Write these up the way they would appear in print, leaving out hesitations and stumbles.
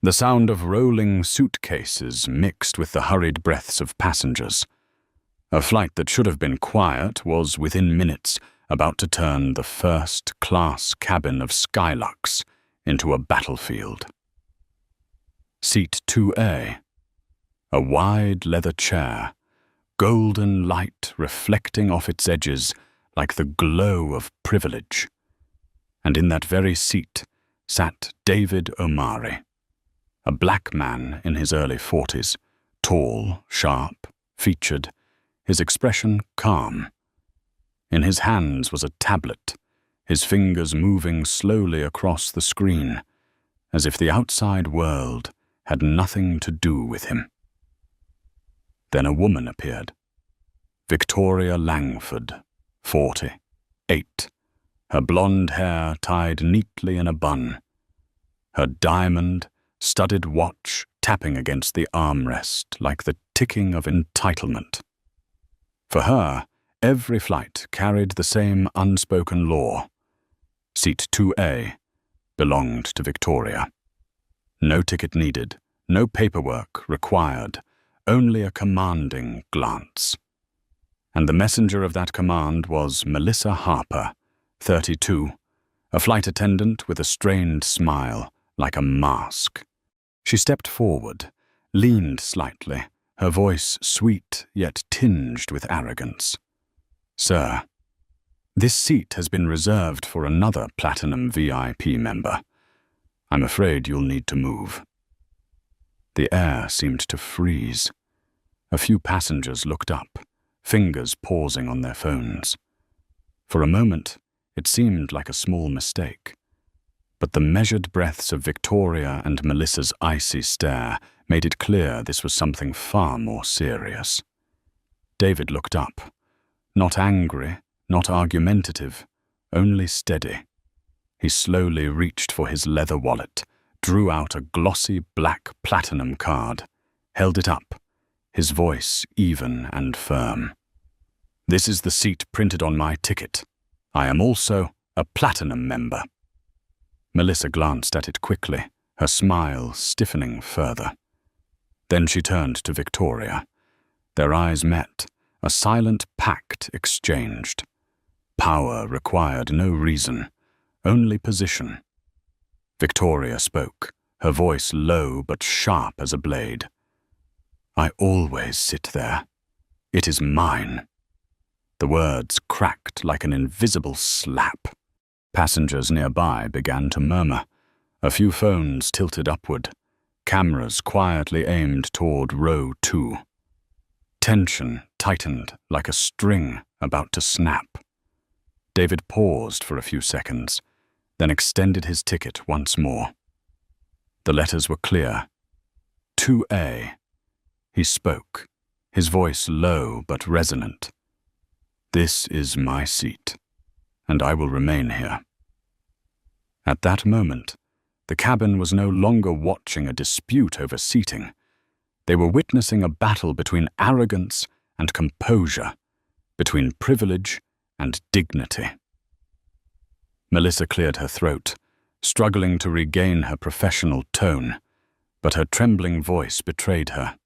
The sound of rolling suitcases mixed with the hurried breaths of passengers. A flight that should have been quiet was, within minutes, about to turn the first-class cabin of Skylux into a battlefield. Seat 2A. A wide leather chair, golden light reflecting off its edges like the glow of privilege. And in that very seat sat David Omari, a black man in his early 40s, tall, sharp, featured, his expression calm. In his hands was a tablet, his fingers moving slowly across the screen, as if the outside world had nothing to do with him. Then a woman appeared. Victoria Langford, 48, her blonde hair tied neatly in a bun, her diamond-studded watch tapping against the armrest like the ticking of entitlement. For her, every flight carried the same unspoken law. Seat 2A belonged to Victoria. No ticket needed, no paperwork required, only a commanding glance. And the messenger of that command was Melissa Harper, 32, a flight attendant with a strained smile like a mask. She stepped forward, leaned slightly, her voice sweet yet tinged with arrogance. "Sir, this seat has been reserved for another Platinum VIP member. I'm afraid you'll need to move." The air seemed to freeze. A few passengers looked up, fingers pausing on their phones. For a moment, it seemed like a small mistake. But the measured breaths of Victoria and Melissa's icy stare made it clear this was something far more serious. David looked up, not angry, not argumentative, only steady. He slowly reached for his leather wallet, drew out a glossy black platinum card, held it up, his voice even and firm. "This is the seat printed on my ticket. I am also a Platinum member." Melissa glanced at it quickly, her smile stiffening further. Then she turned to Victoria. Their eyes met, a silent pact exchanged. Power required no reason, only position. Victoria spoke, her voice low but sharp as a blade. "I always sit there. It is mine." The words cracked like an invisible slap. Passengers nearby began to murmur. A few phones tilted upward, cameras quietly aimed toward row 2. Tension tightened like a string about to snap. David paused for a few seconds, then extended his ticket once more. The letters were clear. 2A. He spoke, his voice low but resonant. "This is my seat, and I will remain here." At that moment, the cabin was no longer watching a dispute over seating. They were witnessing a battle between arrogance and composure, between privilege and dignity. Melissa cleared her throat, struggling to regain her professional tone, but her trembling voice betrayed her.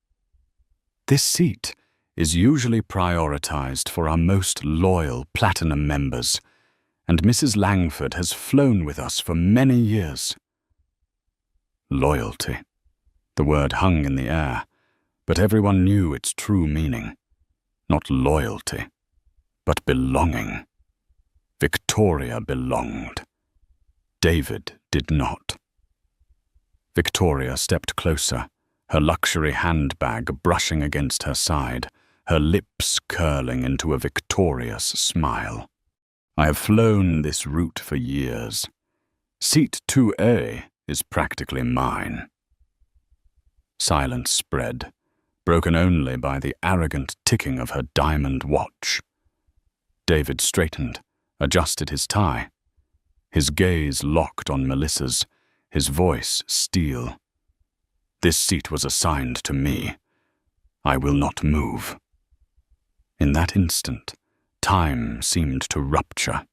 "This seat is usually prioritized for our most loyal Platinum members, and Mrs. Langford has flown with us for many years." Loyalty. The word hung in the air, but everyone knew its true meaning. Not loyalty, but belonging. Victoria belonged. David did not. Victoria stepped closer, her luxury handbag brushing against her side, her lips curling into a victorious smile. "I have flown this route for years. Seat 2A is practically mine." Silence spread, broken only by the arrogant ticking of her diamond watch. David straightened, adjusted his tie. His gaze locked on Melissa's, his voice steel. "This seat was assigned to me. I will not move." In that instant, time seemed to rupture.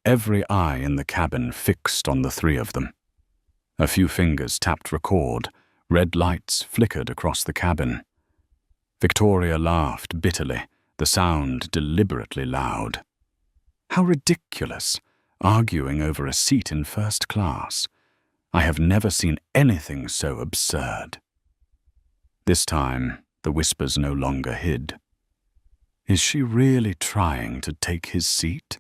Every eye in the cabin fixed on the three of them. A few fingers tapped record. Red lights flickered across the cabin. Victoria laughed bitterly, the sound deliberately loud. How ridiculous, arguing over a seat in first class. I have never seen anything so absurd. This time, the whispers no longer hid. Is she really trying to take his seat?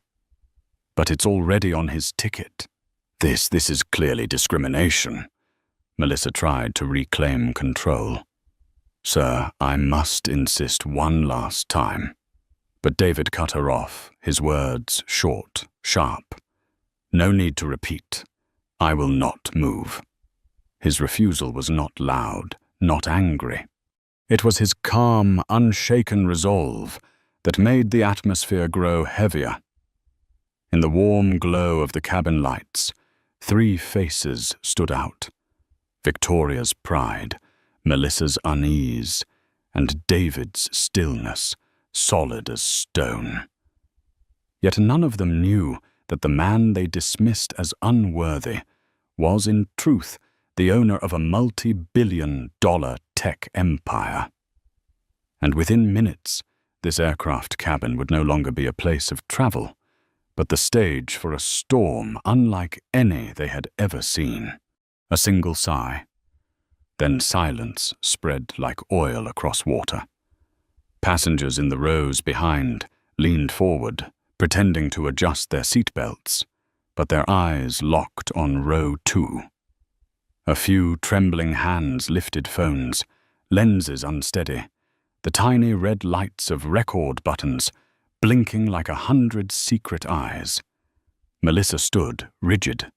But it's already on his ticket. This is clearly discrimination. Melissa tried to reclaim control. Sir, I must insist one last time. But David cut her off, his words short, sharp. No need to repeat. I will not move. His refusal was not loud, not angry. It was his calm, unshaken resolve that made the atmosphere grow heavier. In the warm glow of the cabin lights, 3 faces stood out. Victoria's pride, Melissa's unease, and David's stillness, solid as stone. Yet none of them knew that the man they dismissed as unworthy was in truth the owner of a multi-billion-dollar tech empire. And within minutes, this aircraft cabin would no longer be a place of travel, but the stage for a storm unlike any they had ever seen. A single sigh. Then silence spread like oil across water. Passengers in the rows behind leaned forward, pretending to adjust their seatbelts, but their eyes locked on row 2. A few trembling hands lifted phones, lenses unsteady, the tiny red lights of record buttons blinking like 100 secret eyes. Melissa stood, rigid,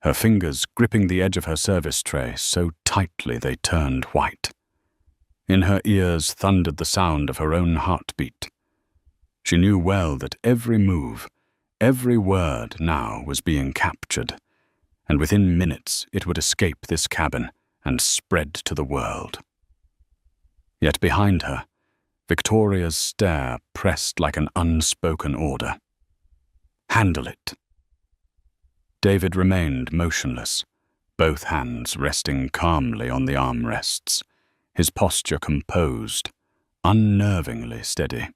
her fingers gripping the edge of her service tray so tightly they turned white. In her ears thundered the sound of her own heartbeat. She knew well that every move, every word now was being captured, and within minutes it would escape this cabin and spread to the world. Yet behind her, Victoria's stare pressed like an unspoken order. Handle it. David remained motionless, both hands resting calmly on the armrests, his posture composed, unnervingly steady.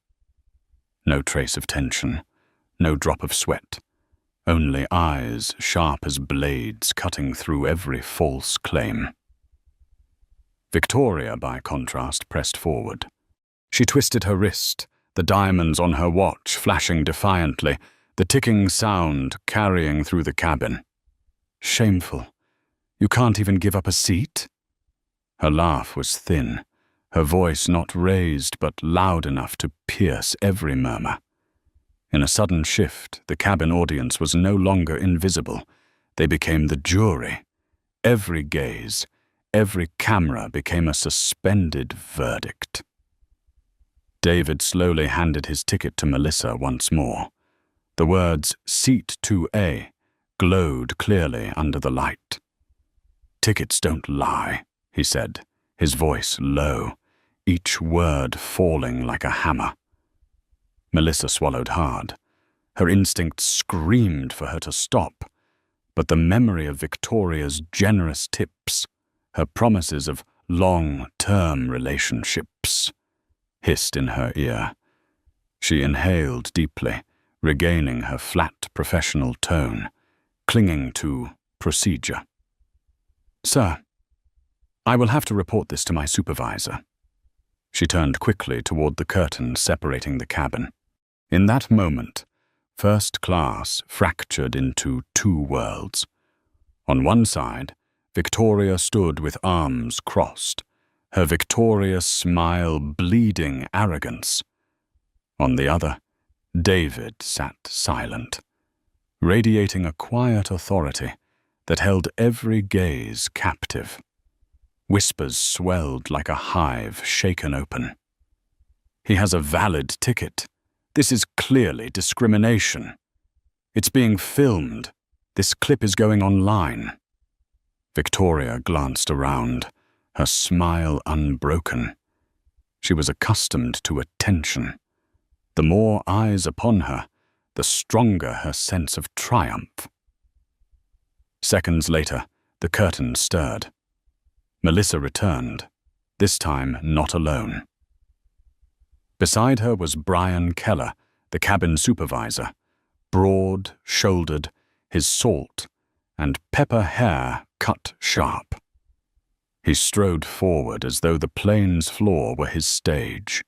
No trace of tension, no drop of sweat, only eyes sharp as blades cutting through every false claim. Victoria, by contrast, pressed forward. She twisted her wrist, the diamonds on her watch flashing defiantly, the ticking sound carrying through the cabin. Shameful. You can't even give up a seat? Her laugh was thin, her voice not raised but loud enough to pierce every murmur. In a sudden shift, the cabin audience was no longer invisible. They became the jury. Every gaze, every camera became a suspended verdict. David slowly handed his ticket to Melissa once more. The words Seat 2A glowed clearly under the light. Tickets don't lie, he said, his voice low, each word falling like a hammer. Melissa swallowed hard. Her instinct screamed for her to stop, but the memory of Victoria's generous tips, her promises of long-term relationships, hissed in her ear. She inhaled deeply, regaining her flat professional tone, clinging to procedure. Sir, I will have to report this to my supervisor. She turned quickly toward the curtain separating the cabin. In that moment, first class fractured into 2 worlds. On one side, Victoria stood with arms crossed, her victorious smile bleeding arrogance. On the other, David sat silent, radiating a quiet authority that held every gaze captive. Whispers swelled like a hive shaken open. He has a valid ticket. This is clearly discrimination. It's being filmed. This clip is going online. Victoria glanced around, her smile unbroken. She was accustomed to attention. The more eyes upon her, the stronger her sense of triumph. Seconds later, The curtain stirred. Melissa returned, this time not alone. Beside her was Brian Keller, the cabin supervisor, broad-shouldered, his salt and pepper hair cut sharp. He strode forward as though the plane's floor were his stage.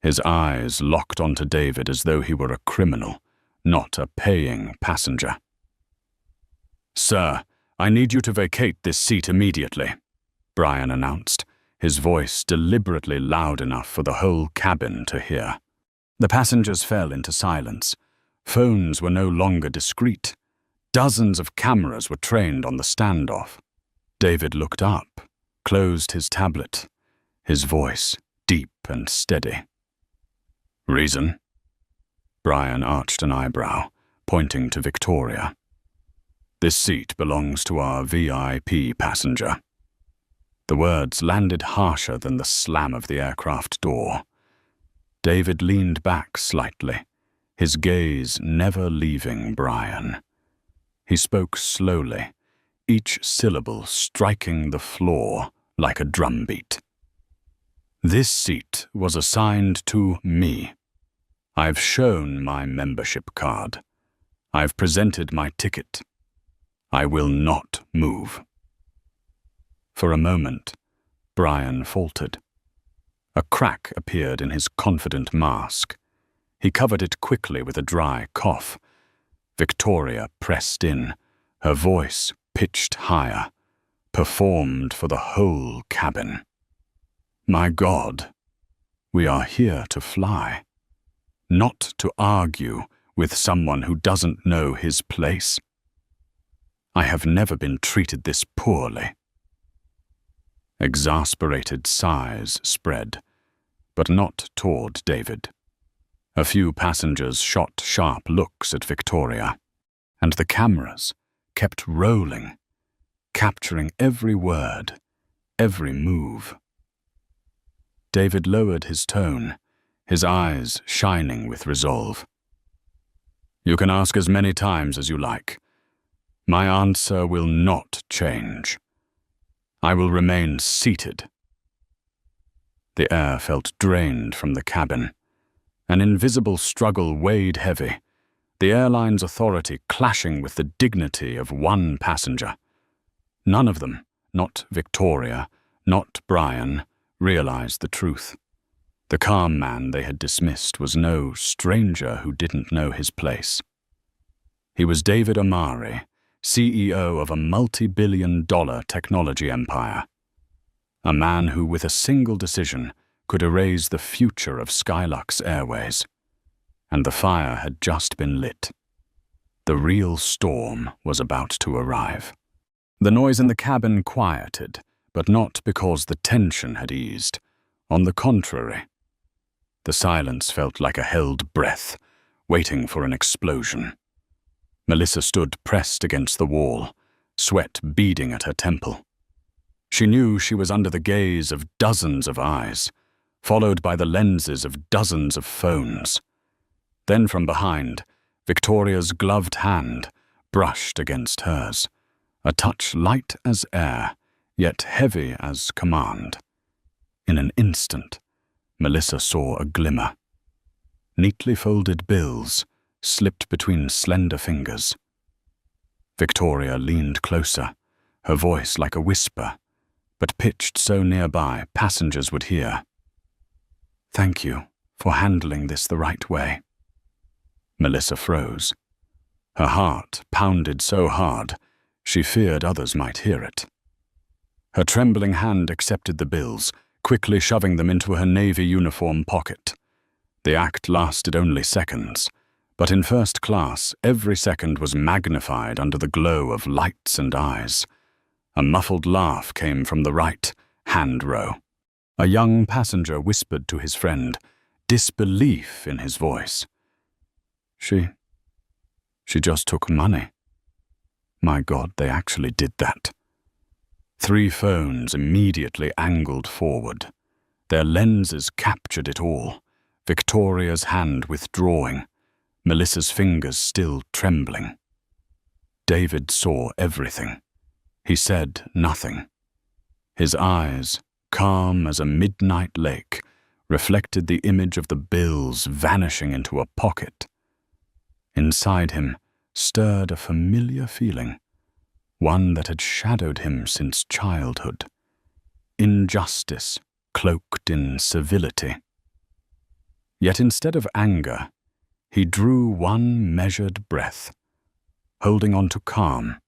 His eyes locked onto David as though he were a criminal, not a paying passenger. "Sir, I need you to vacate this seat immediately," Brian announced, his voice deliberately loud enough for the whole cabin to hear. The passengers fell into silence. Phones were no longer discreet. Dozens of cameras were trained on the standoff. David looked up, closed his tablet, his voice deep and steady. "Reason?" Brian arched an eyebrow, pointing to Victoria. "This seat belongs to our VIP passenger." The words landed harsher than the slam of the aircraft door. David leaned back slightly, his gaze never leaving Brian. He spoke slowly, each syllable striking the floor like a drumbeat. "This seat was assigned to me. I've shown my membership card. I've presented my ticket. I will not move." For a moment, Brian faltered. A crack appeared in his confident mask. He covered it quickly with a dry cough. Victoria pressed in, her voice pitched higher, performed for the whole cabin. "My God, we are here to fly, not to argue with someone who doesn't know his place. I have never been treated this poorly." Exasperated sighs spread, but not toward David. A few passengers shot sharp looks at Victoria, and the cameras kept rolling, capturing every word, every move. David lowered his tone, his eyes shining with resolve. "You can ask as many times as you like. My answer will not change. I will remain seated." The air felt drained from the cabin. An invisible struggle weighed heavy, the airline's authority clashing with the dignity of one passenger. None of them, not Victoria, not Brian, realized the truth. The calm man they had dismissed was no stranger who didn't know his place. He was David Amari, CEO of a multi-billion-dollar technology empire. A man who, with a single decision, could erase the future of Skylux Airways. And the fire had just been lit. The real storm was about to arrive. The noise in the cabin quieted, but not because the tension had eased. On the contrary, the silence felt like a held breath, waiting for an explosion. Melissa stood pressed against the wall, sweat beading at her temple. She knew she was under the gaze of dozens of eyes, followed by the lenses of dozens of phones. Then from behind, Victoria's gloved hand brushed against hers, a touch light as air, yet heavy as command. In an instant, Melissa saw a glimmer. Neatly folded bills slipped between slender fingers. Victoria leaned closer, her voice like a whisper, but pitched so nearby passengers would hear. "Thank you for handling this the right way." Melissa froze. Her heart pounded so hard, she feared others might hear it. Her trembling hand accepted the bills, quickly shoving them into her navy uniform pocket. The act lasted only seconds, but in first class, every second was magnified under the glow of lights and eyes. A muffled laugh came from the right hand row. A young passenger whispered to his friend, disbelief in his voice. She just took money. My God, they actually did that. 3 phones immediately angled forward. Their lenses captured it all, Victoria's hand withdrawing, Melissa's fingers still trembling. David saw everything. He said nothing. His eyes, calm as a midnight lake, reflected the image of the bills vanishing into a pocket. Inside him stirred a familiar feeling, one that had shadowed him since childhood. Injustice cloaked in civility. Yet instead of anger, he drew one measured breath, holding on to calm,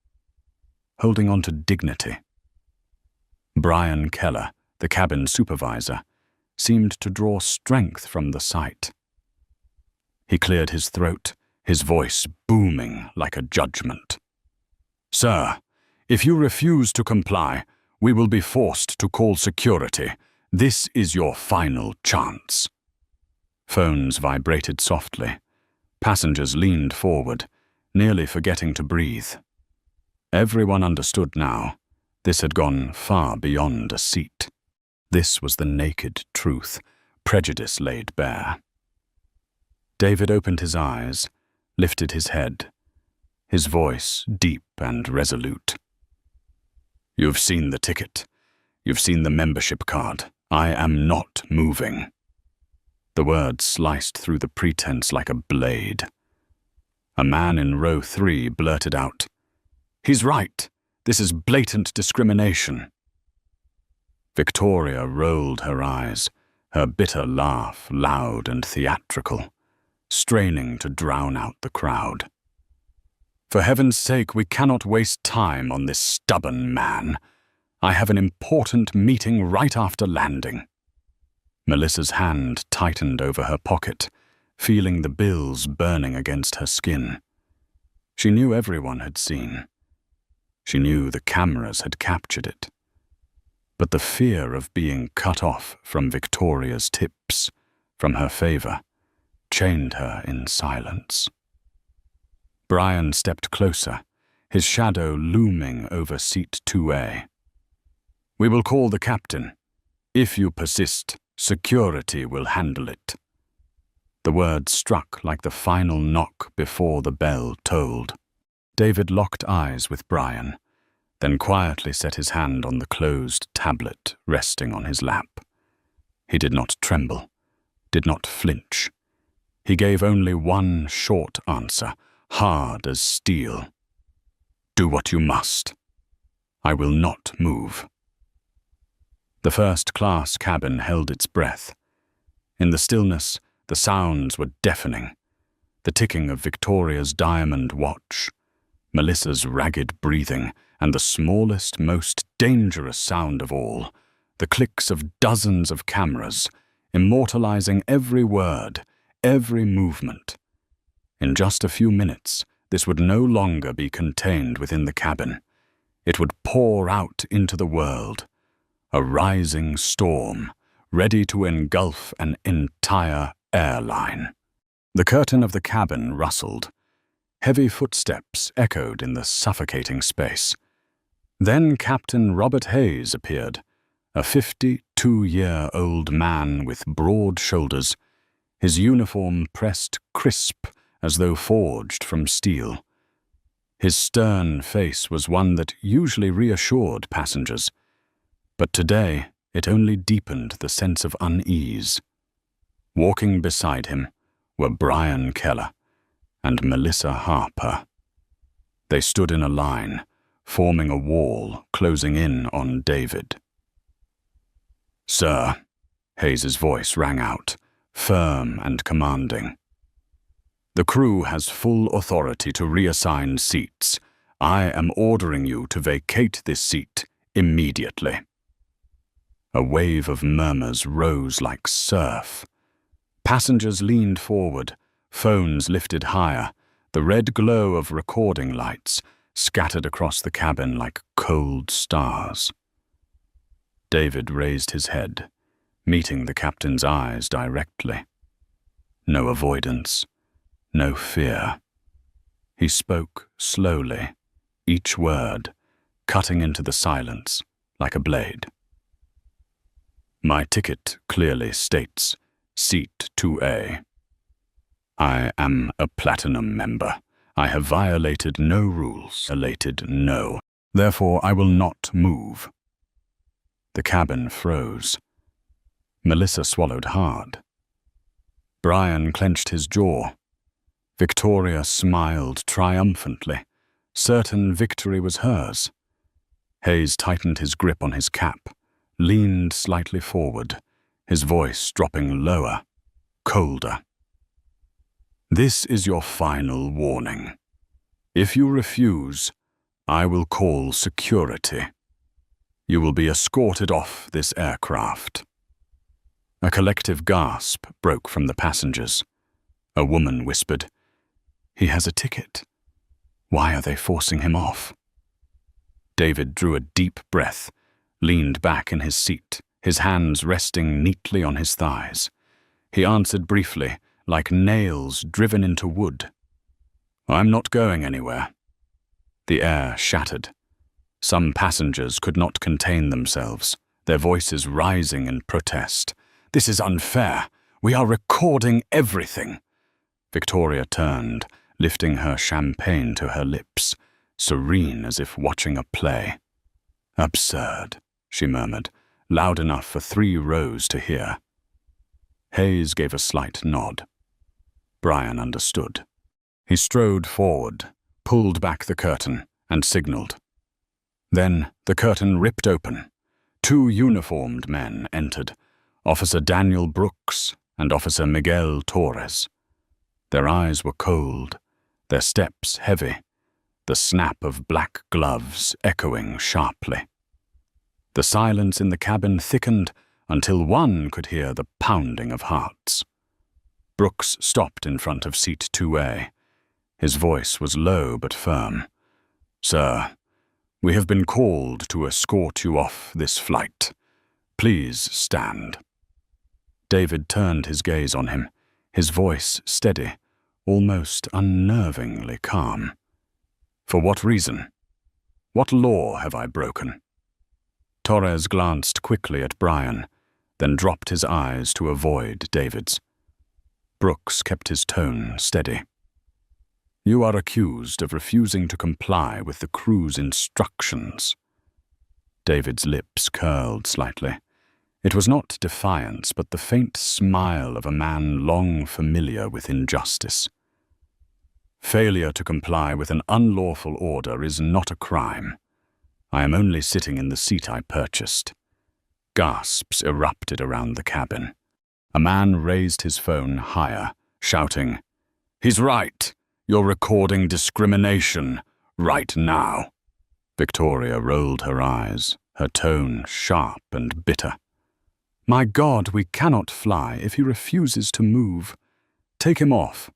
holding on to dignity. Brian Keller, the cabin supervisor, seemed to draw strength from the sight. He cleared his throat, his voice booming like a judgment. "Sir, if you refuse to comply, we will be forced to call security. This is your final chance." Phones vibrated softly. Passengers leaned forward, nearly forgetting to breathe. Everyone understood now. This had gone far beyond a seat. This was the naked truth, prejudice laid bare. David opened his eyes, lifted his head, his voice deep and resolute. "You've seen the ticket. You've seen the membership card. I am not moving." The words sliced through the pretense like a blade. A man in row 3 blurted out, "He's right. This is blatant discrimination." Victoria rolled her eyes, her bitter laugh loud and theatrical, straining to drown out the crowd. "For heaven's sake, we cannot waste time on this stubborn man. I have an important meeting right after landing." Melissa's hand tightened over her pocket, feeling the bills burning against her skin. She knew everyone had seen. She knew the cameras had captured it. But the fear of being cut off from Victoria's tips, from her favor, chained her in silence. Brian stepped closer, his shadow looming over seat 2A. "We will call the captain. If you persist, security will handle it." The words struck like the final knock before the bell tolled. David locked eyes with Brian, then quietly set his hand on the closed tablet resting on his lap. He did not tremble, did not flinch. He gave only one short answer, hard as steel. "Do what you must. I will not move." The first-class cabin held its breath. In the stillness, the sounds were deafening. The ticking of Victoria's diamond watch, Melissa's ragged breathing, and the smallest, most dangerous sound of all, the clicks of dozens of cameras, immortalizing every word, every movement. In just a few minutes, this would no longer be contained within the cabin. It would pour out into the world, a rising storm, ready to engulf an entire airline. The curtain of the cabin rustled. Heavy footsteps echoed in the suffocating space. Then Captain Robert Hayes appeared, a 52-year-old man with broad shoulders, his uniform pressed crisp as though forged from steel. His stern face was one that usually reassured passengers, but today it only deepened the sense of unease. Walking beside him were Brian Keller and Melissa Harper. They stood in a line, forming a wall closing in on David. "Sir," Hayes's voice rang out, firm and commanding. "The crew has full authority to reassign seats. I am ordering you to vacate this seat immediately." A wave of murmurs rose like surf. Passengers leaned forward, phones lifted higher, the red glow of recording lights scattered across the cabin like cold stars. David raised his head, meeting the captain's eyes directly. No avoidance, no fear. He spoke slowly, each word cutting into the silence like a blade. "My ticket clearly states Seat 2A. I am a Platinum member. I have violated no rules, violated no Therefore, I will not move." The cabin froze. Melissa swallowed hard. Brian clenched his jaw. Victoria smiled triumphantly, certain victory was hers. Hayes tightened his grip on his cap, leaned slightly forward, his voice dropping lower, colder. "This is your final warning. If you refuse, I will call security. You will be escorted off this aircraft." A collective gasp broke from the passengers. A woman whispered, "He has a ticket. Why are they forcing him off?" David drew a deep breath, leaned back in his seat, his hands resting neatly on his thighs. He answered briefly, like nails driven into wood. "I'm not going anywhere." The air shattered. Some passengers could not contain themselves, their voices rising in protest. "This is unfair. We are recording everything." Victoria turned, lifting her champagne to her lips, serene as if watching a play. "Absurd," she murmured, loud enough for 3 rows to hear. Hayes gave a slight nod. Brian understood. He strode forward, pulled back the curtain, and signaled. Then the curtain ripped open. 2 uniformed men entered, Officer Daniel Brooks and Officer Miguel Torres. Their eyes were cold, their steps heavy, the snap of black gloves echoing sharply. The silence in the cabin thickened until one could hear the pounding of hearts. Brooks stopped in front of seat 2A. His voice was low but firm. "Sir, we have been called to escort you off this flight. Please stand." David turned his gaze on him, his voice steady, almost unnervingly calm. "For what reason? What law have I broken?" Torres glanced quickly at Brian, then dropped his eyes to avoid David's. Brooks kept his tone steady. "You are accused of refusing to comply with the crew's instructions." David's lips curled slightly. It was not defiance, but the faint smile of a man long familiar with injustice. "Failure to comply with an unlawful order is not a crime. I am only sitting in the seat I purchased." Gasps erupted around the cabin. A man raised his phone higher, shouting, "He's right! You're recording discrimination right now." Victoria rolled her eyes, her tone sharp and bitter. "My God, we cannot fly if he refuses to move. Take him off."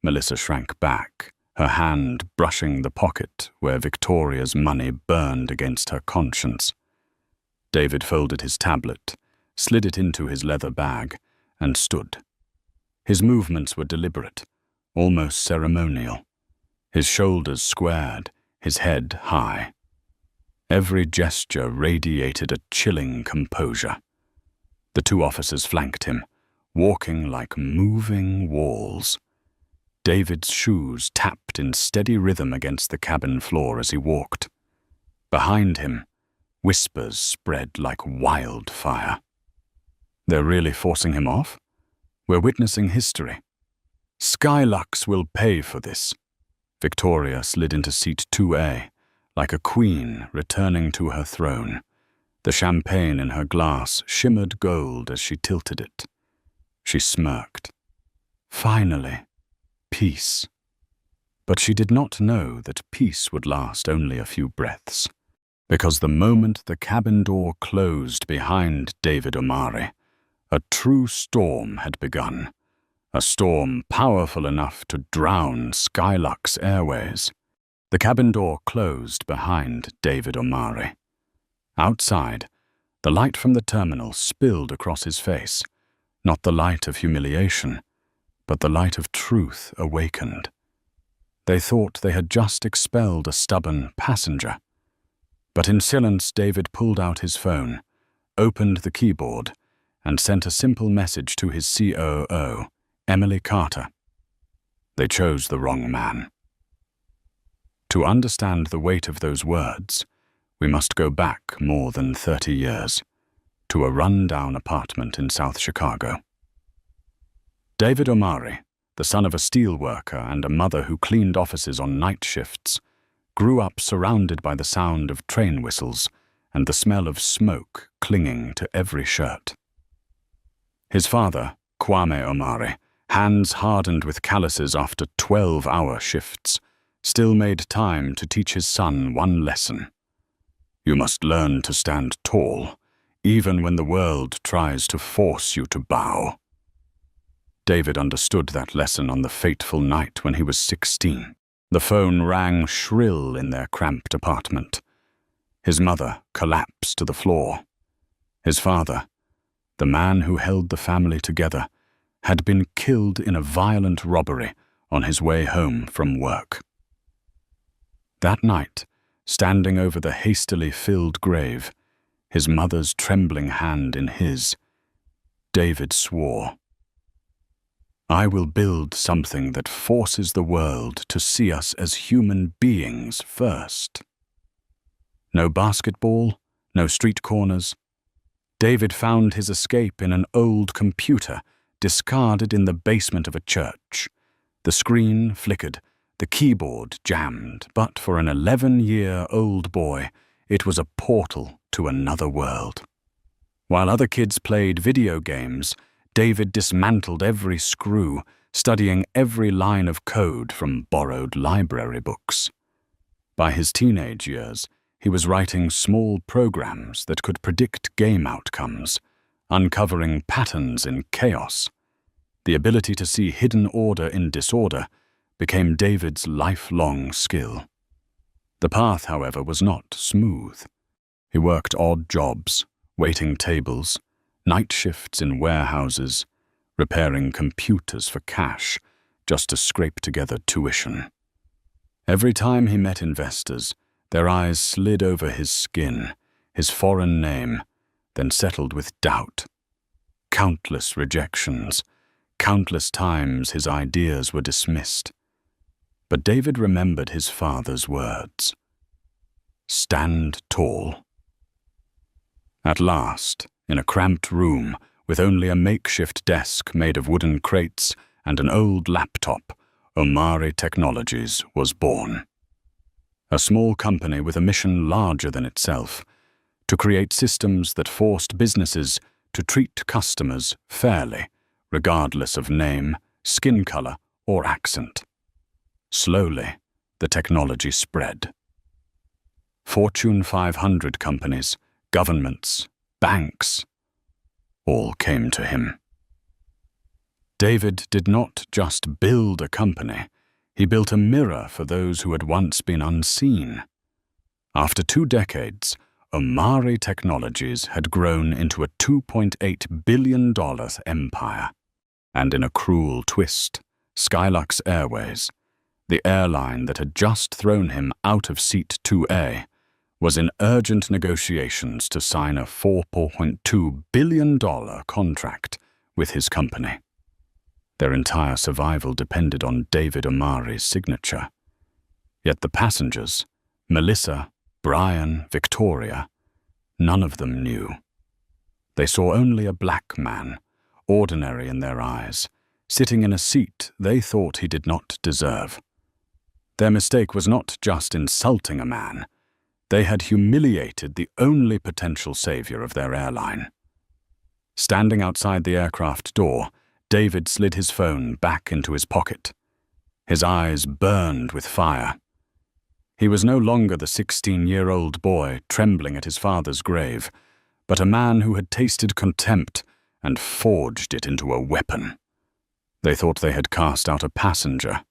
Melissa shrank back, her hand brushing the pocket where Victoria's money burned against her conscience. David folded his tablet, slid it into his leather bag, and stood. His movements were deliberate, almost ceremonial. His shoulders squared, his head high. Every gesture radiated a chilling composure. The 2 officers flanked him, walking like moving walls. David's shoes tapped in steady rhythm against the cabin floor as he walked. Behind him, whispers spread like wildfire. "They're really forcing him off? We're witnessing history. Skylux will pay for this." Victoria slid into seat 2A, like a queen returning to her throne. The champagne in her glass shimmered gold as she tilted it. She smirked. Finally, peace. But she did not know that peace would last only a few breaths, because the moment the cabin door closed behind David Omari, a true storm had begun, a storm powerful enough to drown Skylux Airways. The cabin door closed behind David Omari. Outside, the light from the terminal spilled across his face, not the light of humiliation, but the light of truth awakened. They thought they had just expelled a stubborn passenger. But in silence, David pulled out his phone, opened the keyboard, and sent a simple message to his COO, Emily Carter. They chose the wrong man. To understand the weight of those words, we must go back more than 30 years, to a run-down apartment in South Chicago. David Omari, the son of a steel worker and a mother who cleaned offices on night shifts, grew up surrounded by the sound of train whistles and the smell of smoke clinging to every shirt. His father, Kwame Omari, hands hardened with calluses after 12-hour shifts, still made time to teach his son one lesson. You must learn to stand tall, even when the world tries to force you to bow. David understood that lesson on the fateful night when he was 16. The phone rang shrill in their cramped apartment. His mother collapsed to the floor. His father, the man who held the family together, had been killed in a violent robbery on his way home from work. That night, standing over the hastily filled grave, his mother's trembling hand in his, David swore, "I will build something that forces the world to see us as human beings first." No basketball, no street corners. David found his escape in an old computer discarded in the basement of a church. The screen flickered, the keyboard jammed, but for an 11-year-old boy, it was a portal to another world. While other kids played video games, David dismantled every screw, studying every line of code from borrowed library books. By his teenage years, he was writing small programs that could predict game outcomes, uncovering patterns in chaos. The ability to see hidden order in disorder became David's lifelong skill. The path, however, was not smooth. He worked odd jobs, waiting tables, night shifts in warehouses, repairing computers for cash, just to scrape together tuition. Every time he met investors, their eyes slid over his skin, his foreign name, then settled with doubt. Countless rejections, countless times his ideas were dismissed. But David remembered his father's words. Stand tall. At last, in a cramped room with only a makeshift desk made of wooden crates and an old laptop, Omari Technologies was born. A small company with a mission larger than itself, to create systems that forced businesses to treat customers fairly, regardless of name, skin color, or accent. Slowly, the technology spread. Fortune 500 companies, governments, banks, all came to him. David did not just build a company, he built a mirror for those who had once been unseen. After 2 decades, Omari Technologies had grown into a $2.8 billion empire. And in a cruel twist, Skylux Airways, the airline that had just thrown him out of Seat 2A, was in urgent negotiations to sign a $4.2 billion contract with his company. Their entire survival depended on David Omari's signature. Yet the passengers, Melissa, Brian, Victoria, none of them knew. They saw only a black man, ordinary in their eyes, sitting in a seat they thought he did not deserve. Their mistake was not just insulting a man. They had humiliated the only potential savior of their airline. Standing outside the aircraft door, David slid his phone back into his pocket. His eyes burned with fire. He was no longer the 16-year-old boy trembling at his father's grave, but a man who had tasted contempt and forged it into a weapon. They thought they had cast out a passenger.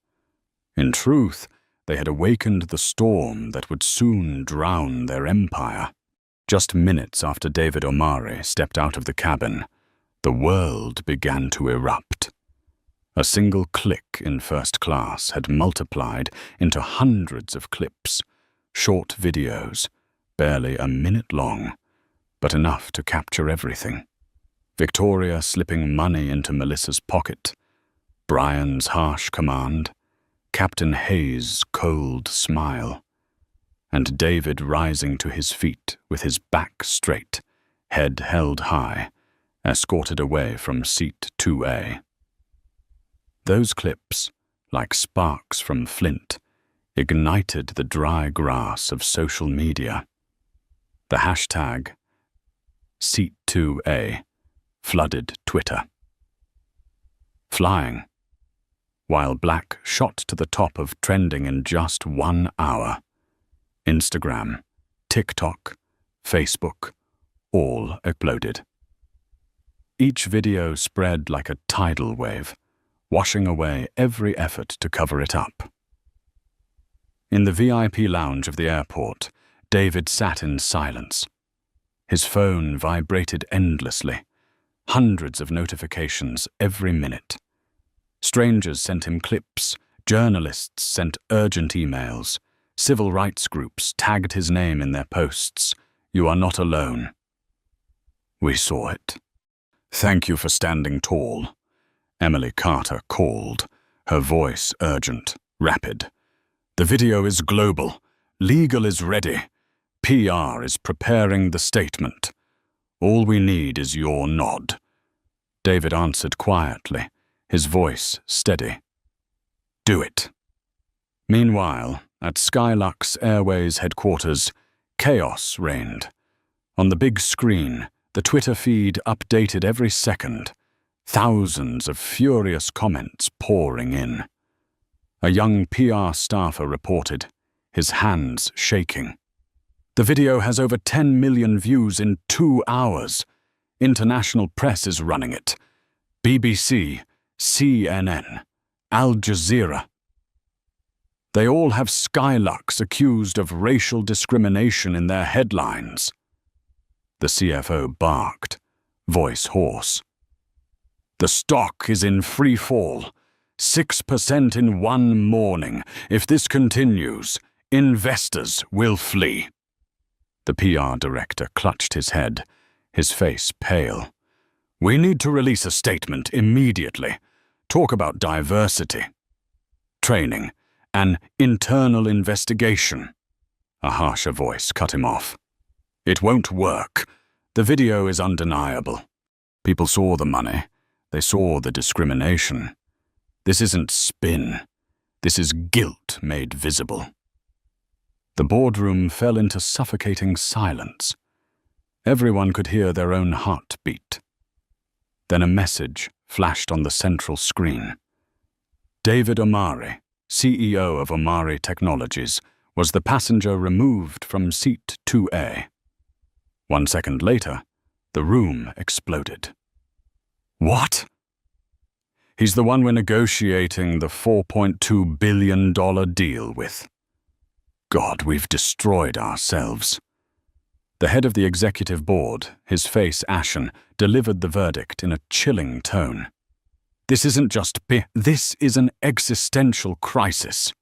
In truth, they had awakened the storm that would soon drown their empire. Just minutes after David Omari stepped out of the cabin, the world began to erupt. A single click in first class had multiplied into hundreds of clips, short videos, barely a minute long, but enough to capture everything. Victoria slipping money into Melissa's pocket, Brian's harsh command, Captain Hayes' cold smile, and David rising to his feet with his back straight, head held high, escorted away from seat 2A. Those clips, like sparks from flint, ignited the dry grass of social media. The hashtag Seat2A flooded Twitter. Flying, while Black shot to the top of trending in just 1 hour. Instagram, TikTok, Facebook, all exploded. Each video spread like a tidal wave, washing away every effort to cover it up. In the VIP lounge of the airport, David sat in silence. His phone vibrated endlessly, hundreds of notifications every minute. Strangers sent him clips, journalists sent urgent emails, civil rights groups tagged his name in their posts. "You are not alone." "We saw it. Thank you for standing tall," Emily Carter called, her voice urgent, rapid. "The video is global. Legal is ready. PR is preparing the statement. All we need is your nod." David answered quietly, his voice steady. "Do it." Meanwhile, at Skylux Airways headquarters, chaos reigned. On the big screen, the Twitter feed updated every second, thousands of furious comments pouring in. A young PR staffer reported, his hands shaking. "The video has over 10 million views in 2 hours. International press is running it. BBC, CNN, Al Jazeera. They all have Skylux accused of racial discrimination in their headlines." The CFO barked, voice hoarse. "The stock is in free fall. 6% in 1 morning. If this continues, investors will flee." The PR director clutched his head, his face pale. "We need to release a statement immediately. Talk about diversity. Training. An internal investigation." A harsher voice cut him off. "It won't work. The video is undeniable. People saw the money. They saw the discrimination. This isn't spin. This is guilt made visible." The boardroom fell into suffocating silence. Everyone could hear their own heartbeat. Then a message flashed on the central screen. David Omari, CEO of Omari Technologies, was the passenger removed from seat 2A. 1 second later, the room exploded. "What?" "He's the one we're negotiating the $4.2 billion deal with." "God, we've destroyed ourselves." The head of the executive board, his face ashen, delivered the verdict in a chilling tone. "This isn't just this is an existential crisis."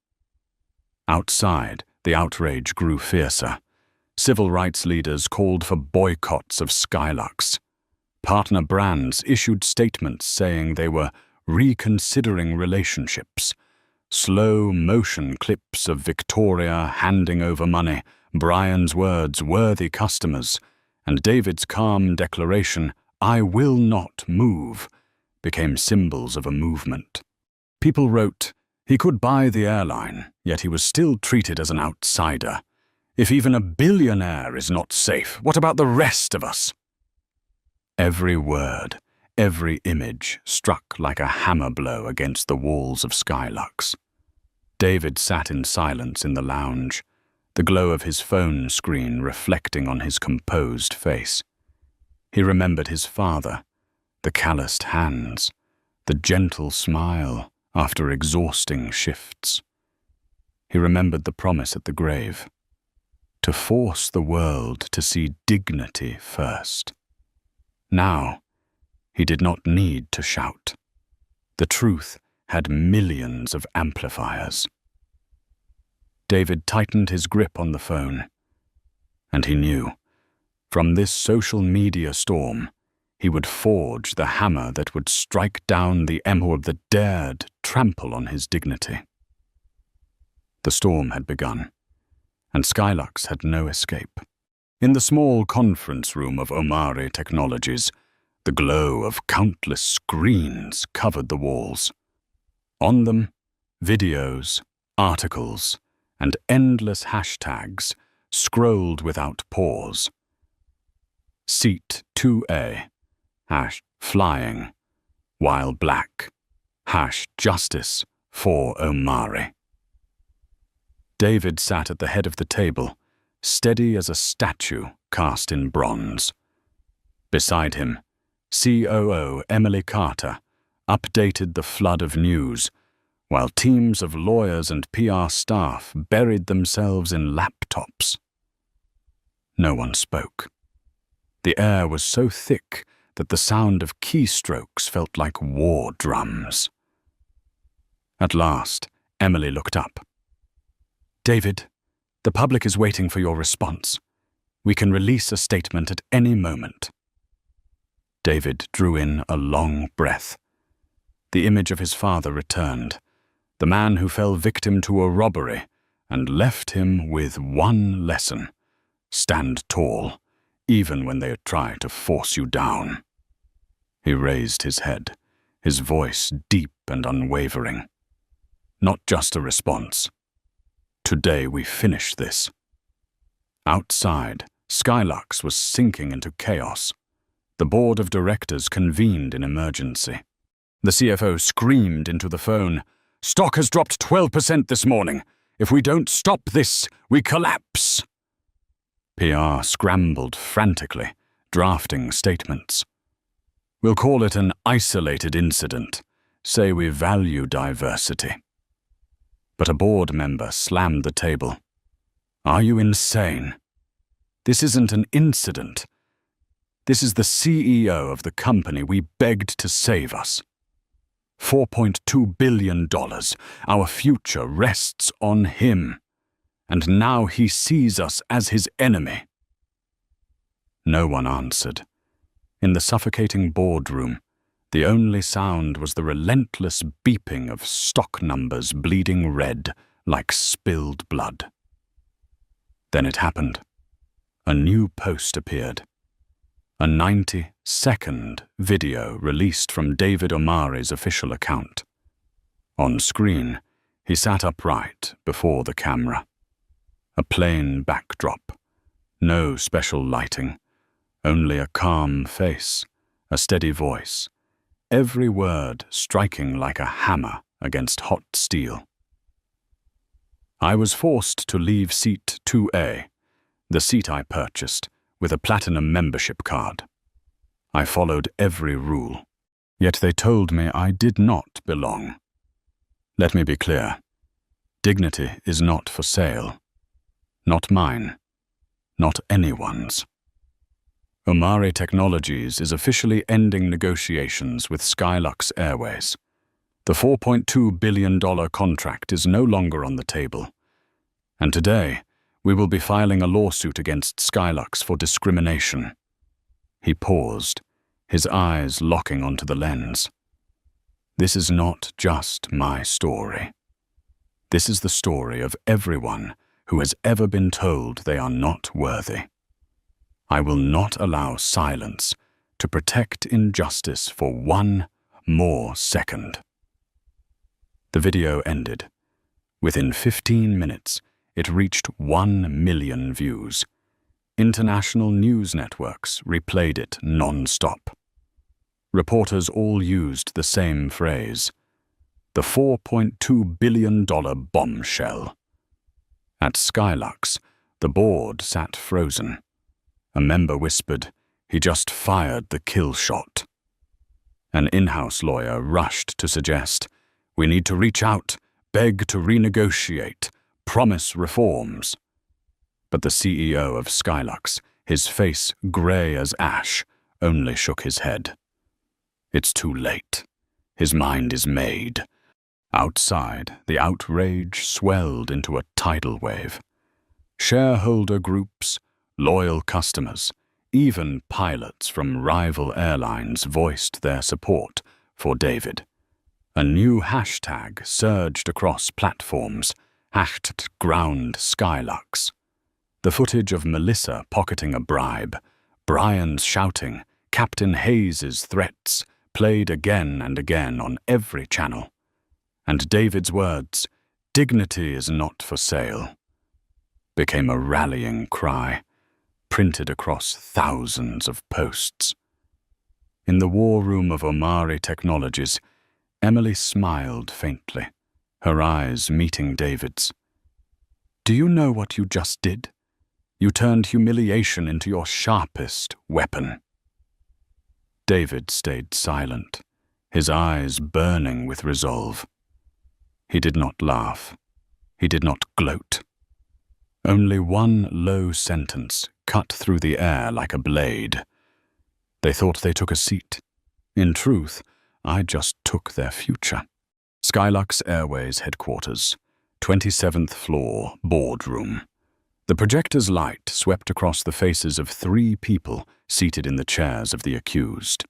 Outside, the outrage grew fiercer. Civil rights leaders called for boycotts of Skylux. Partner brands issued statements saying they were reconsidering relationships. Slow motion clips of Victoria handing over money, Brian's words, "worthy customers," and David's calm declaration, "I will not move," became symbols of a movement. People wrote, he could buy the airline, yet he was still treated as an outsider. If even a billionaire is not safe, what about the rest of us? Every word, every image struck like a hammer blow against the walls of Skylux. David sat in silence in the lounge, the glow of his phone screen reflecting on his composed face. He remembered his father, the calloused hands, the gentle smile after exhausting shifts. He remembered the promise at the grave, to force the world to see dignity first. Now, he did not need to shout. The truth had millions of amplifiers. David tightened his grip on the phone, and he knew, from this social media storm, he would forge the hammer that would strike down the emperor that dared trample on his dignity. The storm had begun, and Skylux had no escape. In the small conference room of Omari Technologies, the glow of countless screens covered the walls. On them, videos, articles, and endless hashtags scrolled without pause. Seat 2A, #flying, while black, #justice for Omari. David sat at the head of the table, steady as a statue cast in bronze. Beside him, COO Emily Carter updated the flood of news, while teams of lawyers and PR staff buried themselves in laptops. No one spoke. The air was so thick that the sound of keystrokes felt like war drums. At last, Emily looked up. "David, the public is waiting for your response. We can release a statement at any moment." David drew in a long breath. The image of his father returned, the man who fell victim to a robbery and left him with one lesson: stand tall, even when they try to force you down. He raised his head, his voice deep and unwavering. "Not just a response. Today we finish this." Outside, Skylux was sinking into chaos. The board of directors convened in emergency. The CFO screamed into the phone, "Stock has dropped 12% this morning. If we don't stop this, we collapse." PR scrambled frantically, drafting statements. "We'll call it an isolated incident. Say we value diversity." But a board member slammed the table. "Are you insane? This isn't an incident. This is the CEO of the company we begged to save us. $4.2 billion. Our future rests on him. And now he sees us as his enemy." No one answered. In the suffocating boardroom, the only sound was the relentless beeping of stock numbers bleeding red like spilled blood. Then it happened. A new post appeared. A 90-second video released from David Omari's official account. On screen, he sat upright before the camera. A plain backdrop. No special lighting. Only a calm face, a steady voice. Every word striking like a hammer against hot steel. "I was forced to leave seat 2A, the seat I purchased, with a platinum membership card. I followed every rule, yet they told me I did not belong. Let me be clear. Dignity is not for sale. Not mine. Not anyone's. Omari Technologies is officially ending negotiations with Skylux Airways. The $4.2 billion contract is no longer on the table. And today, we will be filing a lawsuit against Skylux for discrimination." He paused, his eyes locking onto the lens. "This is not just my story. This is the story of everyone who has ever been told they are not worthy. I will not allow silence to protect injustice for one more second." The video ended. Within 15 minutes, it reached 1 million views. International news networks replayed it non-stop. Reporters all used the same phrase: the $4.2 billion bombshell. At Skylux, the board sat frozen. A member whispered, "He just fired the kill shot." An in-house lawyer rushed to suggest, "We need to reach out, beg to renegotiate, promise reforms." But the CEO of Skylux, his face grey as ash, only shook his head. It's too late. His mind is made. Outside, the outrage swelled into a tidal wave. Shareholder groups, loyal customers, even pilots from rival airlines voiced their support for David. A new hashtag surged across platforms, hashed ground Skylux. The footage of Melissa pocketing a bribe, Brian's shouting, Captain Hayes' threats, played again and again on every channel. And David's words, "Dignity is not for sale," became a rallying cry, printed across thousands of posts. In the war room of Omari Technologies, Emily smiled faintly, her eyes meeting David's. "Do you know what you just did? You turned humiliation into your sharpest weapon." David stayed silent, his eyes burning with resolve. He did not laugh. He did not gloat. Only one low sentence cut through the air like a blade. They thought they took a seat. In truth, I just took their future. Skylux Airways headquarters, 27th floor, boardroom. The projector's light swept across the faces of 3 people seated in the chairs of the accused: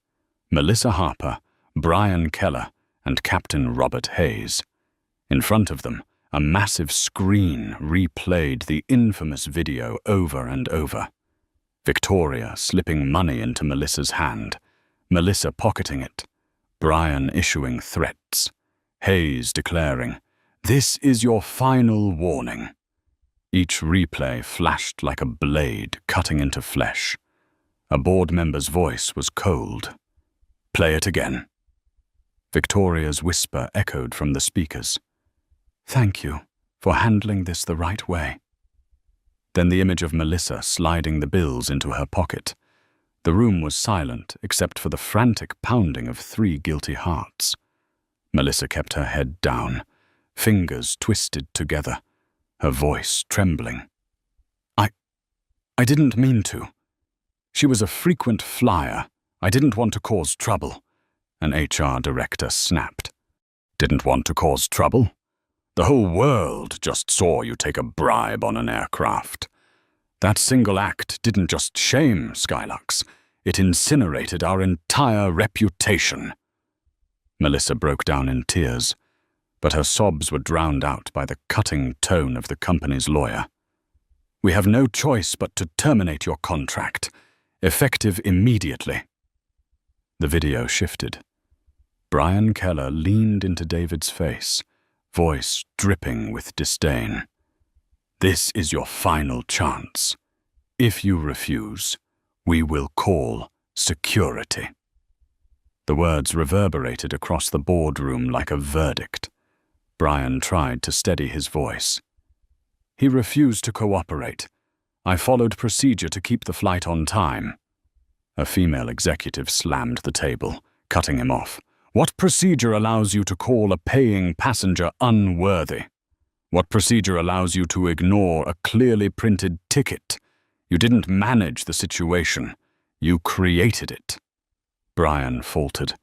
Melissa Harper, Brian Keller, and Captain Robert Hayes. In front of them, a massive screen replayed the infamous video over and over. Victoria slipping money into Melissa's hand, Melissa pocketing it, Brian issuing threats, Hayes declaring, "This is your final warning." Each replay flashed like a blade cutting into flesh. A board member's voice was cold. "Play it again." Victoria's whisper echoed from the speakers. "Thank you for handling this the right way." Then the image of Melissa sliding the bills into her pocket. The room was silent except for the frantic pounding of 3 guilty hearts. Melissa kept her head down, fingers twisted together, her voice trembling. I didn't mean to. She was a frequent flyer. I didn't want to cause trouble," an HR director snapped. "Didn't want to cause trouble? The whole world just saw you take a bribe on an aircraft. That single act didn't just shame Skylux, it incinerated our entire reputation." Melissa broke down in tears, but her sobs were drowned out by the cutting tone of the company's lawyer. "We have no choice but to terminate your contract, effective immediately." The video shifted. Brian Keller leaned into David's face, voice dripping with disdain. "This is your final chance. If you refuse, we will call security." The words reverberated across the boardroom like a verdict. Brian tried to steady his voice. "He refused to cooperate. I followed procedure to keep the flight on time." A female executive slammed the table, cutting him off. "What procedure allows you to call a paying passenger unworthy? What procedure allows you to ignore a clearly printed ticket? You didn't manage the situation. You created it." Brian faltered.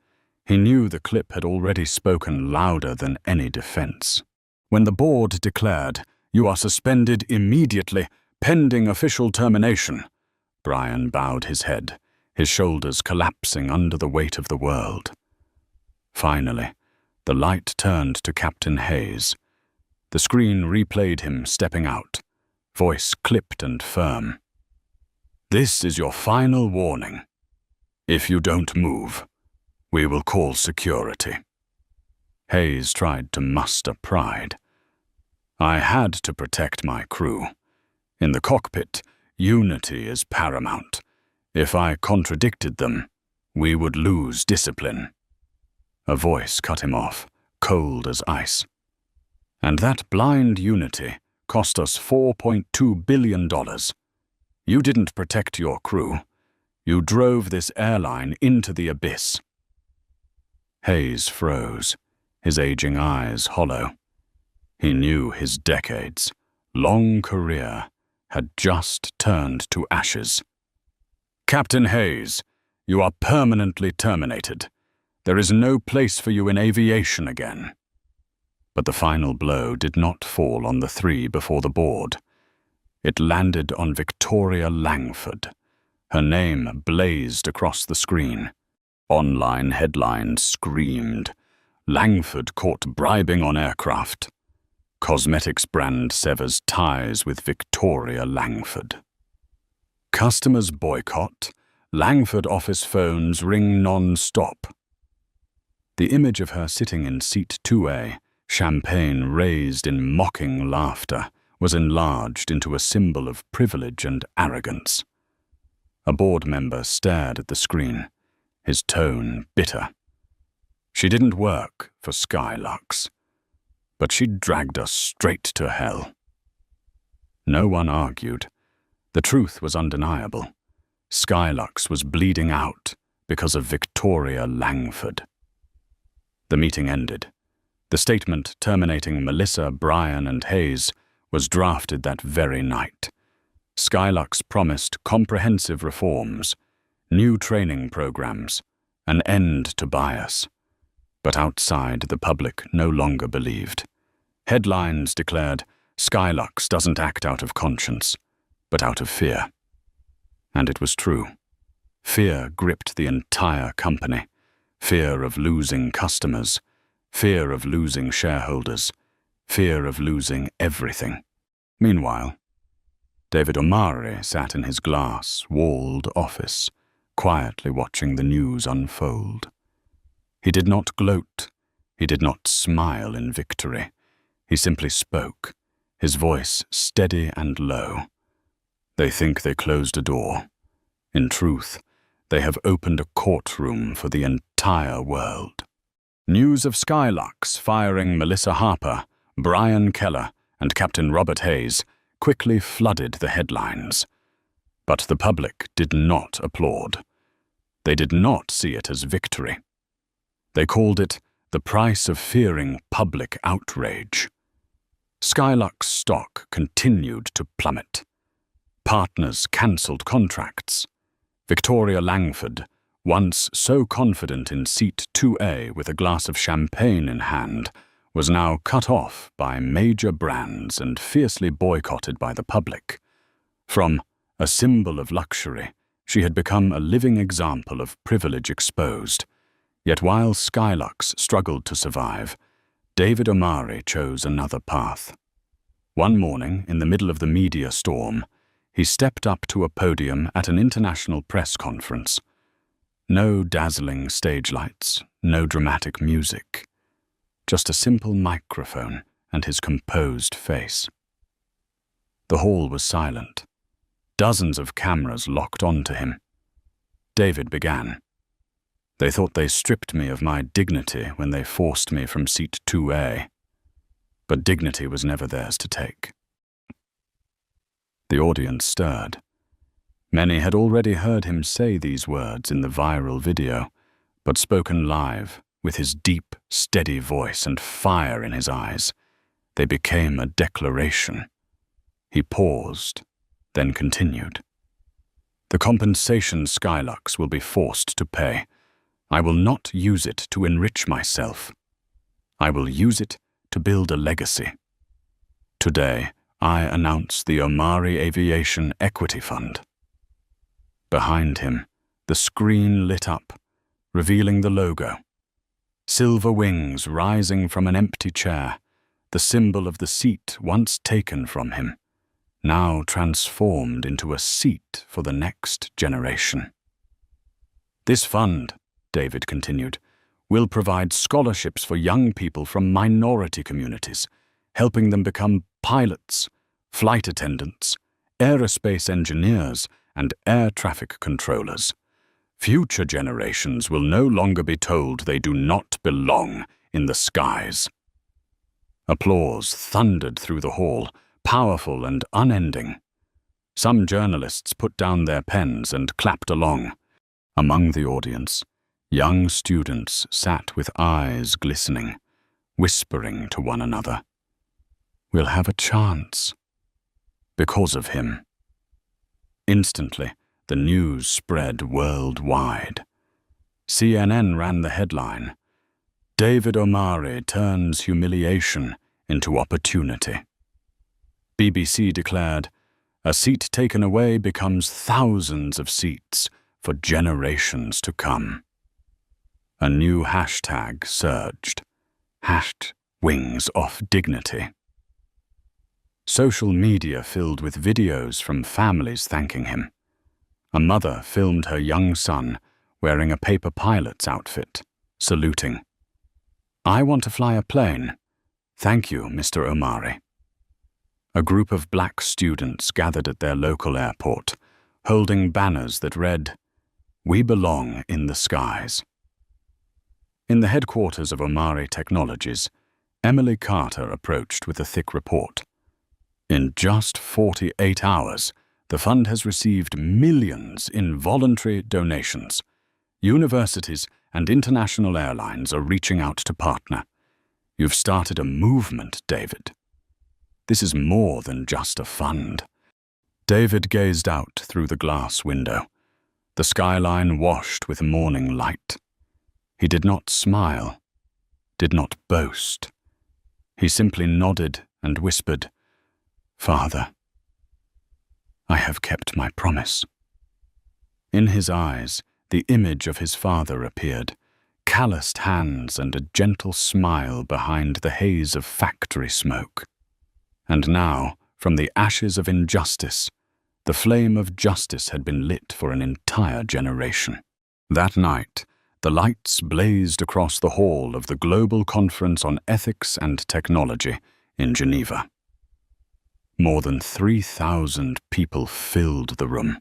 He knew the clip had already spoken louder than any defense. When the board declared, "You are suspended immediately, pending official termination," Brian bowed his head, his shoulders collapsing under the weight of the world. Finally, the light turned to Captain Hayes. The screen replayed him stepping out, voice clipped and firm. "This is your final warning. If you don't move, we will call security." Hayes tried to muster pride. "I had to protect my crew. In the cockpit, unity is paramount. If I contradicted them, we would lose discipline." A voice cut him off, cold as ice. "And that blind unity cost us $4.2 billion. You didn't protect your crew. You drove this airline into the abyss." Hayes froze, his aging eyes hollow. He knew his decades, long career, had just turned to ashes. "Captain Hayes, you are permanently terminated. There is no place for you in aviation again." But the final blow did not fall on the 3 before the board. It landed on Victoria Langford. Her name blazed across the screen. Online headlines screamed, "Langford caught bribing on aircraft." Cosmetics brand severs ties with Victoria Langford. Customers boycott. Langford office phones ring non-stop. The image of her sitting in seat 2A, champagne raised in mocking laughter, was enlarged into a symbol of privilege and arrogance. A board member stared at the screen, his tone bitter. She didn't work for Skylux, but she dragged us straight to hell. No one argued. The truth was undeniable. Skylux was bleeding out because of Victoria Langford. The meeting ended. The statement terminating Melissa, Brian, and Hayes was drafted that very night. Skylux promised comprehensive reforms, new training programs, an end to bias. But outside, the public no longer believed. Headlines declared, Skylux doesn't act out of conscience, but out of fear. And it was true. Fear gripped the entire company. Fear of losing customers, fear of losing shareholders, fear of losing everything. Meanwhile, David Omari sat in his glass-walled office, quietly watching the news unfold. He did not gloat. He did not smile in victory. He simply spoke, his voice steady and low. They think they closed a door. In truth, they have opened a courtroom for the entire world. News of Skylux firing Melissa Harper, Brian Keller, and Captain Robert Hayes quickly flooded the headlines. But the public did not applaud. They did not see it as victory. They called it the price of fearing public outrage. Skylux stock continued to plummet. Partners cancelled contracts. Victoria Langford, once so confident in seat 2A with a glass of champagne in hand, was now cut off by major brands and fiercely boycotted by the public. From a symbol of luxury, she had become a living example of privilege exposed. Yet while Skylux struggled to survive, David Omari chose another path. One morning, in the middle of the media storm, he stepped up to a podium at an international press conference. No dazzling stage lights, no dramatic music. Just a simple microphone and his composed face. The hall was silent. Dozens of cameras locked onto him. David began. They thought they stripped me of my dignity when they forced me from seat 2A. But dignity was never theirs to take. The audience stirred. Many had already heard him say these words in the viral video, but spoken live, with his deep, steady voice and fire in his eyes, they became a declaration. He paused, then continued. The compensation Skylux will be forced to pay. I will not use it to enrich myself. I will use it to build a legacy. Today, I announce the Omari Aviation Equity Fund. Behind him, the screen lit up, revealing the logo. Silver wings rising from an empty chair, the symbol of the seat once taken from him, now transformed into a seat for the next generation. This fund, David continued, will provide scholarships for young people from minority communities, helping them become pilots, flight attendants, aerospace engineers, and air traffic controllers. Future generations will no longer be told they do not belong in the skies. Applause thundered through the hall, powerful and unending. Some journalists put down their pens and clapped along. Among the audience, young students sat with eyes glistening, whispering to one another, "We'll have a chance. Because of him." Instantly, the news spread worldwide. CNN ran the headline, "David Omari turns humiliation into opportunity." BBC declared, "A seat taken away becomes thousands of seats for generations to come." A new hashtag surged, #WingsOffDignity. Social media filled with videos from families thanking him. A mother filmed her young son wearing a paper pilot's outfit, saluting. "I want to fly a plane. Thank you, Mr. Omari." A group of black students gathered at their local airport, holding banners that read, "We belong in the skies." In the headquarters of Omari Technologies, Emily Carter approached with a thick report. In just 48 hours, the fund has received millions in voluntary donations. Universities and international airlines are reaching out to partner. You've started a movement, David. This is more than just a fund. David gazed out through the glass window, the skyline washed with morning light. He did not smile, did not boast. He simply nodded and whispered, "Father, I have kept my promise." In his eyes, the image of his father appeared, calloused hands and a gentle smile behind the haze of factory smoke. And now, from the ashes of injustice, the flame of justice had been lit for an entire generation. That night, the lights blazed across the hall of the Global Conference on Ethics and Technology in Geneva. More than 3,000 people filled the room,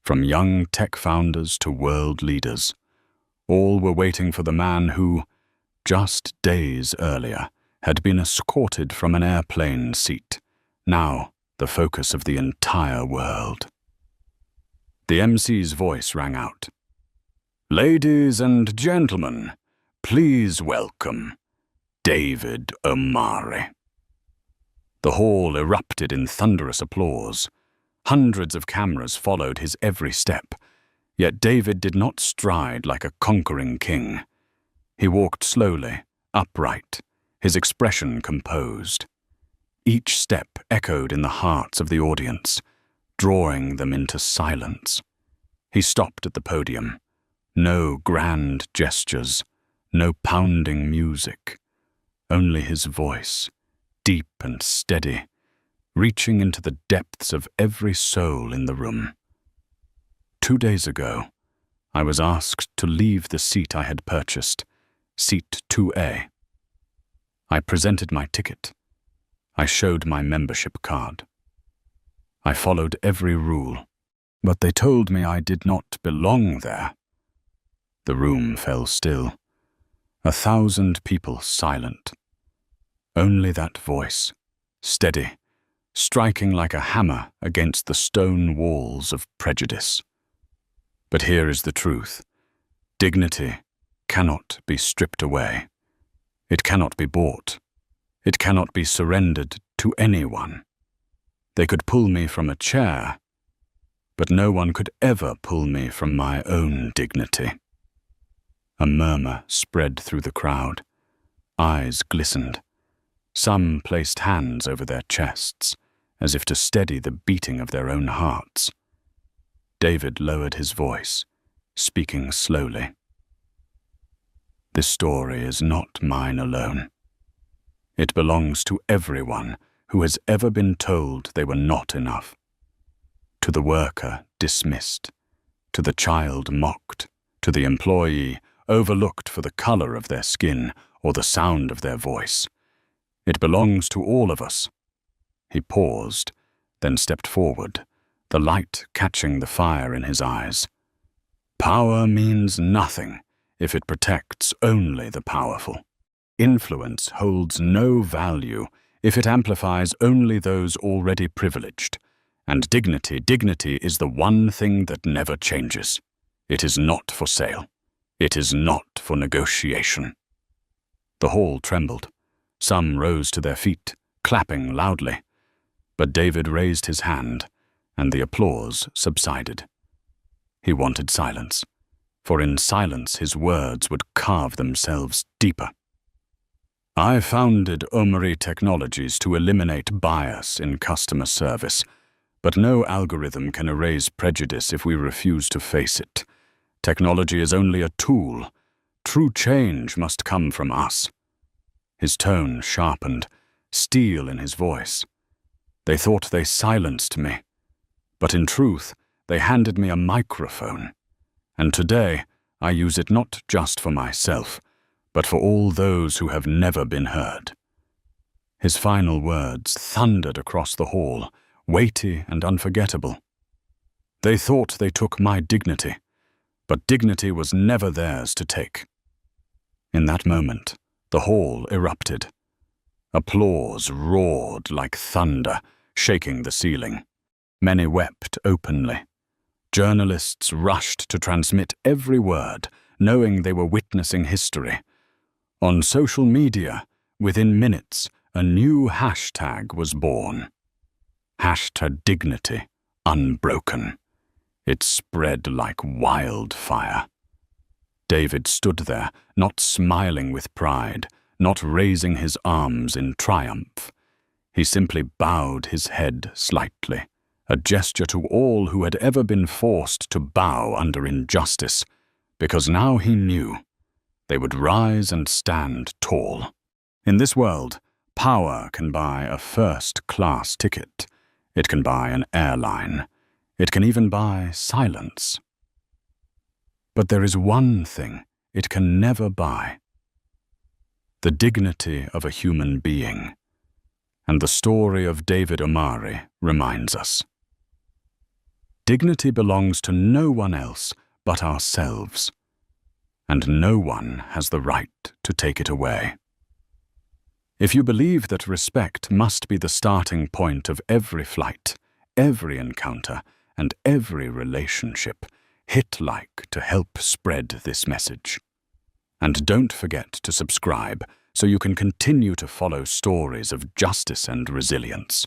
from young tech founders to world leaders. All were waiting for the man who, just days earlier, had been escorted from an airplane seat, now the focus of the entire world. The MC's voice rang out. "Ladies and gentlemen, please welcome David Omari." The hall erupted in thunderous applause. Hundreds of cameras followed his every step, yet David did not stride like a conquering king. He walked slowly, upright, his expression composed. Each step echoed in the hearts of the audience, drawing them into silence. He stopped at the podium. No grand gestures, no pounding music, only his voice, deep and steady, reaching into the depths of every soul in the room. 2 days ago, I was asked to leave the seat I had purchased, seat 2A. I presented my ticket. I showed my membership card. I followed every rule, but they told me I did not belong there. The room fell still. 1,000 people silent. Only that voice, steady, striking like a hammer against the stone walls of prejudice. But here is the truth. Dignity cannot be stripped away. It cannot be bought. It cannot be surrendered to anyone. They could pull me from a chair, but no one could ever pull me from my own dignity. A murmur spread through the crowd. Eyes glistened. Some placed hands over their chests, as if to steady the beating of their own hearts. David lowered his voice, speaking slowly. This story is not mine alone. It belongs to everyone who has ever been told they were not enough. To the worker dismissed, to the child mocked, to the employee overlooked for the color of their skin or the sound of their voice. It belongs to all of us. He paused, then stepped forward, the light catching the fire in his eyes. Power means nothing if it protects only the powerful. Influence holds no value if it amplifies only those already privileged. And dignity is the one thing that never changes. It is not for sale. It is not for negotiation. The hall trembled. Some rose to their feet, clapping loudly. But David raised his hand, and the applause subsided. He wanted silence, for in silence his words would carve themselves deeper. I founded Omari Technologies to eliminate bias in customer service, but no algorithm can erase prejudice if we refuse to face it. Technology is only a tool. True change must come from us. His tone sharpened, steel in his voice. They thought they silenced me, but in truth, they handed me a microphone. And today, I use it not just for myself, but for all those who have never been heard. His final words thundered across the hall, weighty and unforgettable. They thought they took my dignity, but dignity was never theirs to take. In that moment, the hall erupted. Applause roared like thunder, shaking the ceiling. Many wept openly. Journalists rushed to transmit every word, knowing they were witnessing history. On social media, within minutes, a new hashtag was born. #Dignity Unbroken. It spread like wildfire. David stood there, not smiling with pride, not raising his arms in triumph. He simply bowed his head slightly, a gesture to all who had ever been forced to bow under injustice, because now he knew they would rise and stand tall. In this world, power can buy a first-class ticket. It can buy an airline. It can even buy silence. But there is one thing it can never buy: the dignity of a human being. And the story of David Omari reminds us. Dignity belongs to no one else but ourselves, and no one has the right to take it away. If you believe that respect must be the starting point of every flight, every encounter, and every relationship, hit like to help spread this message. And don't forget to subscribe so you can continue to follow stories of justice and resilience.